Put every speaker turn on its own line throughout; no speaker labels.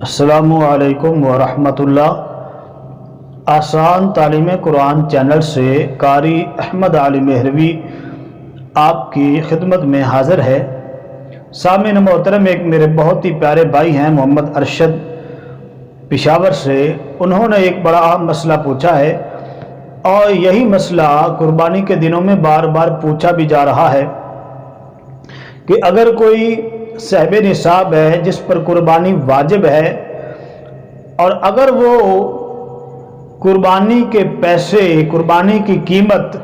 السلام علیکم ورحمۃ اللہ۔ آسان تعلیم قرآن چینل سے قاری احمد علی مہروی آپ کی خدمت میں حاضر ہے۔ سامعین محترم، ایک میرے بہت ہی پیارے بھائی ہیں محمد ارشد پشاور سے، انہوں نے ایک بڑا اہم مسئلہ پوچھا ہے، اور یہی مسئلہ قربانی کے دنوں میں بار بار پوچھا بھی جا رہا ہے کہ اگر کوئی صاحب نصاب ہے جس پر قربانی واجب ہے، اور اگر وہ قربانی کے پیسے، قربانی کی قیمت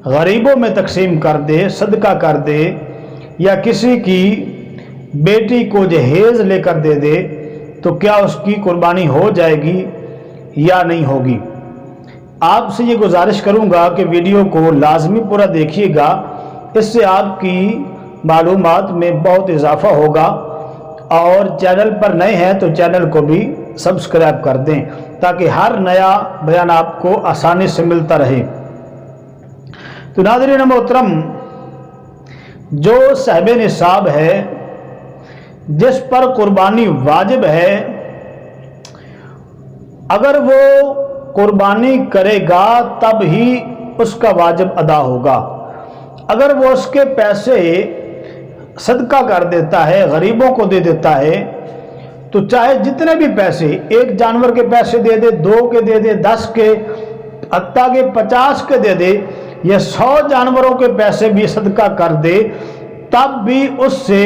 غریبوں میں تقسیم کر دے، صدقہ کر دے، یا کسی کی بیٹی کو جہیز لے کر دے دے، تو کیا اس کی قربانی ہو جائے گی یا نہیں ہوگی؟ آپ سے یہ گزارش کروں گا کہ ویڈیو کو لازمی پورا دیکھیے گا، اس سے آپ کی معلومات میں بہت اضافہ ہوگا، اور چینل پر نئے ہیں تو چینل کو بھی سبسکرائب کر دیں تاکہ ہر نیا بیان آپ کو آسانی سے ملتا رہے۔ تو ناظرین محترم، جو صاحب نصاب ہے جس پر قربانی واجب ہے، اگر وہ قربانی کرے گا تب ہی اس کا واجب ادا ہوگا۔ اگر وہ اس کے پیسے صدقہ کر دیتا ہے، غریبوں کو دے دیتا ہے، تو چاہے جتنے بھی پیسے، ایک جانور کے پیسے دے دے، 2 کے دے دے، 10 کے، حتیٰ کہ 50 کے دے دے، یا 100 جانوروں کے پیسے بھی صدقہ کر دے، تب بھی اس سے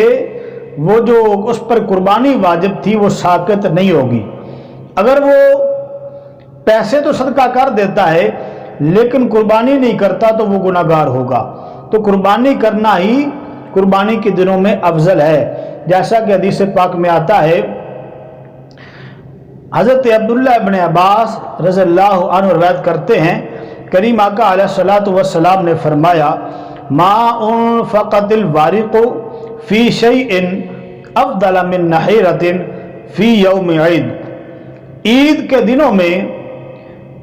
وہ جو اس پر قربانی واجب تھی وہ ساقط نہیں ہوگی۔ اگر وہ پیسے تو صدقہ کر دیتا ہے لیکن قربانی نہیں کرتا تو وہ گناہگار ہوگا۔ تو قربانی کرنا ہی قربانی کے دنوں میں افضل ہے، جیسا کہ حدیث پاک میں آتا ہے، حضرت عبداللہ ابن عباس رضی اللہ عنہ روایت کرتے ہیں، کریم آقا علیہ الصلوۃ والسلام نے فرمایا، ما انفقت الوارق فی شیء افضل من نحیرۃ فی یوم عید۔ عید کے دنوں میں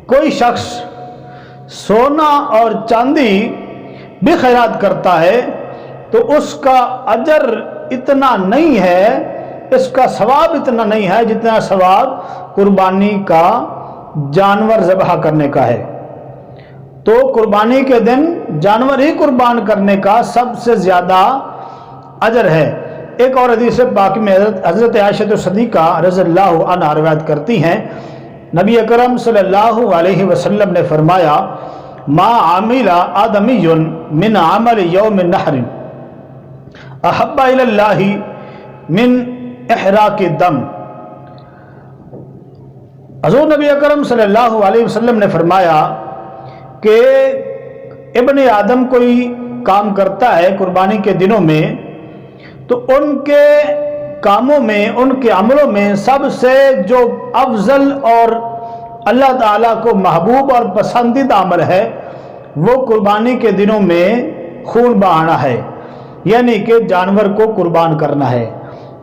کوئی شخص سونا اور چاندی بھی خیرات کرتا ہے تو اس کا اجر اتنا نہیں ہے، اس کا ثواب اتنا نہیں ہے جتنا ثواب قربانی کا جانور ذبح کرنے کا ہے۔ تو قربانی کے دن جانور ہی قربان کرنے کا سب سے زیادہ اجر ہے۔ ایک اور حدیث پاک میں حضرت عائشہ صدیقہ رضی اللہ عنہا روایت کرتی ہیں، نبی اکرم صلی اللہ علیہ وسلم نے فرمایا، ما عامل آدمی من عمل یوم النحر احب الی اللہ من احراق الدم۔ حضور نبی اکرم صلی اللہ علیہ وسلم نے فرمایا کہ ابن آدم کوئی کام کرتا ہے قربانی کے دنوں میں، تو ان کے کاموں میں، ان کے عملوں میں سب سے جو افضل اور اللہ تعالیٰ کو محبوب اور پسندیدہ عمل ہے وہ قربانی کے دنوں میں خون بہانا ہے، یعنی کہ جانور کو قربان کرنا ہے۔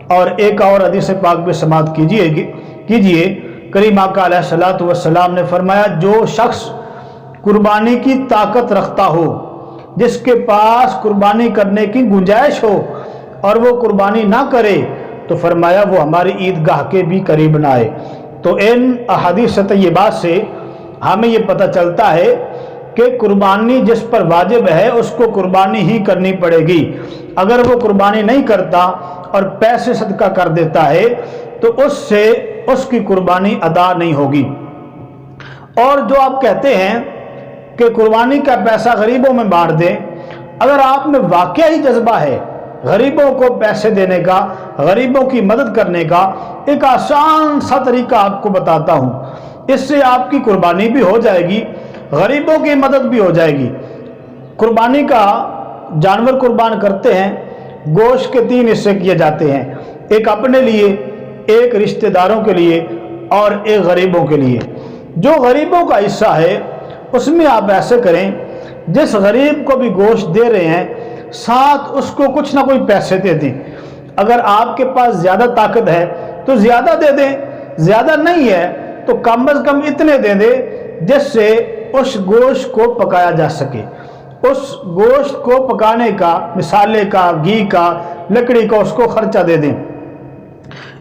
اور ایک اور حدیث پاک بھی سماعت کیجئے، کریم آقا علیہ الصلوۃ والسلام نے فرمایا، جو شخص قربانی کی طاقت رکھتا ہو، جس کے پاس قربانی کرنے کی گنجائش ہو اور وہ قربانی نہ کرے، تو فرمایا وہ ہماری عیدگاہ کے بھی قریب نہ آئے۔ تو ان احادیث طیبات سے ہمیں یہ پتہ چلتا ہے کہ قربانی جس پر واجب ہے اس کو قربانی ہی کرنی پڑے گی۔ اگر وہ قربانی نہیں کرتا اور پیسے صدقہ کر دیتا ہے تو اس سے اس کی قربانی ادا نہیں ہوگی۔ اور جو آپ کہتے ہیں کہ قربانی کا پیسہ غریبوں میں بانٹ دیں، اگر آپ میں واقعی جذبہ ہے غریبوں کو پیسے دینے کا، غریبوں کی مدد کرنے کا، ایک آسان سا طریقہ آپ کو بتاتا ہوں، اس سے آپ کی قربانی بھی ہو جائے گی، غریبوں کی مدد بھی ہو جائے گی۔ قربانی کا جانور قربان کرتے ہیں، گوشت کے 3 حصے کیے جاتے ہیں، ایک اپنے لیے، ایک رشتہ داروں کے لیے اور ایک غریبوں کے لیے۔ جو غریبوں کا حصہ ہے اس میں آپ ایسے کریں، جس غریب کو بھی گوشت دے رہے ہیں ساتھ اس کو کچھ نہ کوئی پیسے دے دیں۔ اگر آپ کے پاس زیادہ طاقت ہے تو زیادہ دے دیں، زیادہ نہیں ہے تو کم از کم اتنے دے دیں جس سے اس گوشت کو پکایا جا سکے۔ اس گوشت کو پکانے کا، مسالے کا، گھی کا، لکڑی کا اس کو خرچہ دے دیں۔